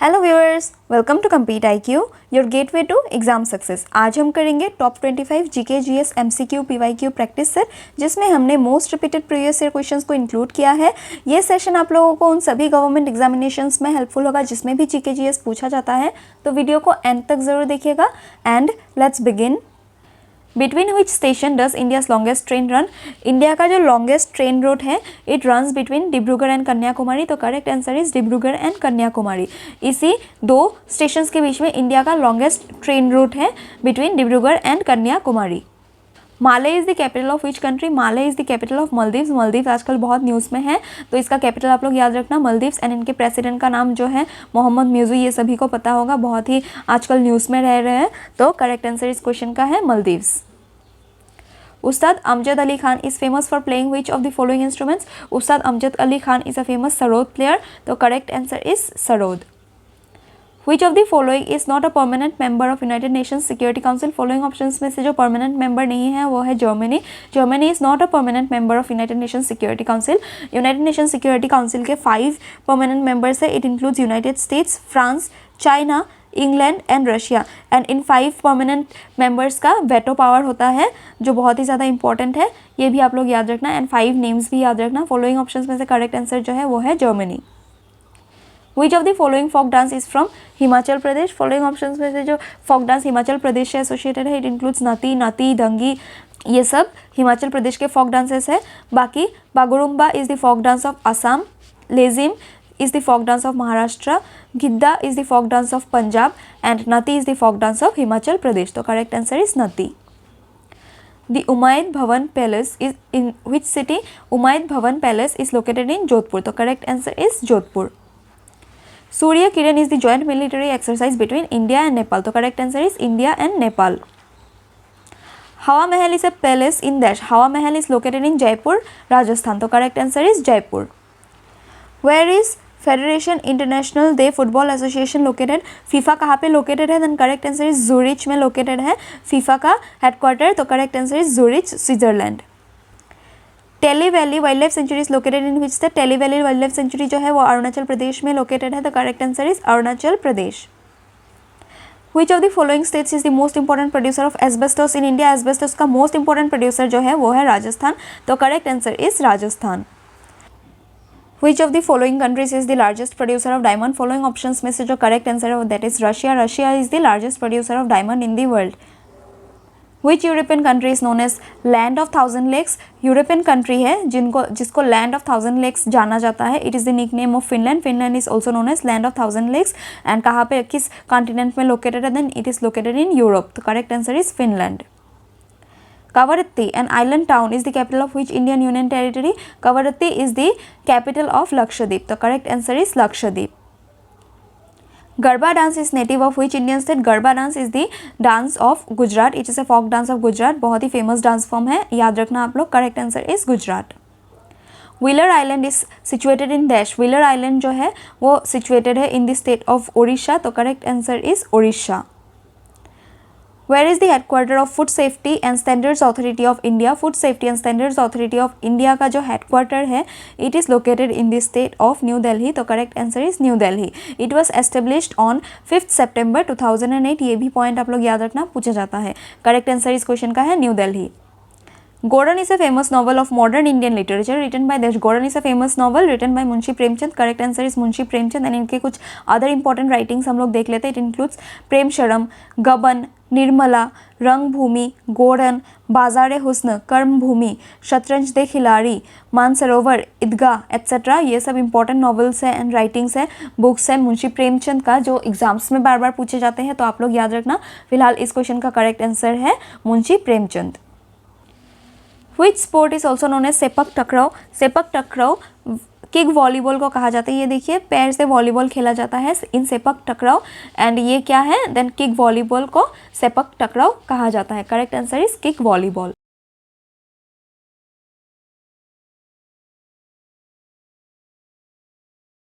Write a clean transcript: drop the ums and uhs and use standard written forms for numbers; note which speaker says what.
Speaker 1: Hello viewers, welcome to compete IQ, your gateway to exam success. आज हम करेंगे top 25 GK GS MCQ PYQ practice set, जिसमें हमने most repeated previous year questions को include किया है। ये सेशन आप लोगों को उन सभी गवर्नमेंट एग्जामिनेशंस में हेल्पफुल होगा जिसमें भी जीके जीएस पूछा जाता है, तो वीडियो को एंड तक ज़रूर देखिएगा। And let's begin. Between which station does India's longest train run? India का जो लॉन्गेस्ट ट्रेन रूट है it runs between Dibrugarh and Kanyakumari, तो correct answer is Dibrugarh and Kanyakumari. इसी दो स्टेशंस के बीच में इंडिया का लॉन्गेस्ट ट्रेन रूट है between Dibrugarh and Kanyakumari. Male is the capital of which country? Male is the capital of Maldives. Maldives आजकल बहुत न्यूज़ में है, तो इसका कैपिटल आप लोग याद रखना मालदीव्स। एंड इनके प्रेसिडेंट का नाम जो है मोहम्मद म्यूज़ू, ये सभी को पता होगा, बहुत ही आजकल न्यूज़ में रह रहे हैं, तो करेक्ट आंसर इस क्वेश्चन का है Maldives. Ustad Amjad Ali Khan is famous for playing which of the following instruments? Ustad Amjad Ali Khan is a famous sarod player, तो correct answer is sarod. Which of the following is not a permanent member of United Nations Security Council? Following options में से जो permanent member नहीं है वो है Germany. Germany is not a permanent member of United nation security council. United nation security council के 5 permanent members है। It includes United states, France, China, England and Russia. And in 5 permanent members का veto power होता है जो बहुत ही ज़्यादा important है, ये भी आप लोग याद रखना। एंड 5 नेम्स भी याद रखना। फॉलोइंग ऑप्शंस में से करेक्ट आंसर जो है वो है Germany. Which of the following folk dance is from Himachal Pradesh? Following options में से जो फोक डांस हिमाचल प्रदेश से एसोसिएटेड है इट इंक्लूड्स नती, नाती, दंगी, ये सब हिमाचल प्रदेश के फोक डांसेस है। बाकी Bagurumba is the folk dance of Assam, Lezim is the folk dance of Maharashtra, Gidda is the folk dance of Punjab and Nati is the folk dance of Himachal Pradesh. So correct answer is Nati. The Umayyad Bhawan Palace is in which city? Umayyad Bhawan Palace is located in Jodhpur. So correct answer is Jodhpur. Surya Kiran is the joint military exercise between India and Nepal. So correct answer is India and Nepal. Hawa Mahal is a palace in Dash. Hawa Mahal is located in Jaipur, Rajasthan. So correct answer is Jaipur. Where is federation international de football association located? FIFA कहाँ पे located है? Then correct answer is Zurich में located है FIFA का headquarter, तो correct answer is Zurich, Switzerland. Tale valley wildlife sanctuary is located in which state? Tale valley wildlife sanctuary जो है वो अरुणाचल प्रदेश में लोकेटेड है, तो correct answer is Arunachal Pradesh. Which of the following states is the most important producer of asbestos in India? Asbestos का most important producer जो है वो है राजस्थान, तो correct answer is Rajasthan. Which of the following countries is the largest producer of diamond? Following options में से जो correct answer है that is Russia. Russia is the largest producer of diamond in the world. Which European country is known as Land of Thousand Lakes? European country है जिसको Land of Thousand Lakes जाना जाता है. It is the nickname of Finland. Finland is also known as Land of Thousand Lakes. And कहाँ पे किस continent में located है? Then it is located in Europe. The correct answer is Finland. Kavaratti, an island town, is the capital of which Indian Union Territory? Kavaratti is the capital of Lakshadweep. The correct answer is Lakshadweep. Garba dance is native of which Indian state? Garba dance is the dance of Gujarat. It is a folk dance of Gujarat. बहुत ही famous dance form है, याद रखना आप लोग। Correct answer is Gujarat. Wheeler Island is situated in Dash. Wheeler Island जो है वो situated है in the state of Odisha. तो correct answer is Odisha. Where is the headquarter of Food Safety and Standards Authority of India? Food Safety and Standards Authority of India का जो headquarter है it is located in the state of New Delhi, तो correct answer is New Delhi. It was established on 5th September 2008. ये भी point आप लोग याद रखना, पूछा जाता है। Correct answer इस question का है New Delhi. Godan is a famous novel of modern Indian literature written by Desh. Godan is a famous novel written by Munshi Premchand. Correct answer is Munshi Premchand. And इनके कुछ other important writings हम लोग देख लेते हैं. It includes प्रेम शरम, गबन, निर्मला, रंगभूमि, गोरन, बाजार हुस्न, कर्मभूमि, शतरंज दे खिलाड़ी, मानसरोवर, ईदगाह एट्सेट्रा। ये सब इंपॉर्टेंट नॉवेल्स है एंड राइटिंग्स है, बुक्स है मुंशी प्रेमचंद का, जो एग्जाम्स में बार बार पूछे जाते हैं, तो आप लोग याद रखना। फिलहाल इस क्वेश्चन का करेक्ट आंसर है Munshi Premchand. Which sport is also known as sepak टकराव? सेपक टकराव किक वॉलीबॉल को कहा जाता है। ये देखिए पैर से वॉलीबॉल खेला जाता है इन सेपक टकराव, एंड ये क्या है? देन किक वॉलीबॉल को सेपक टकराव कहा जाता है। Correct answer is kick volleyball.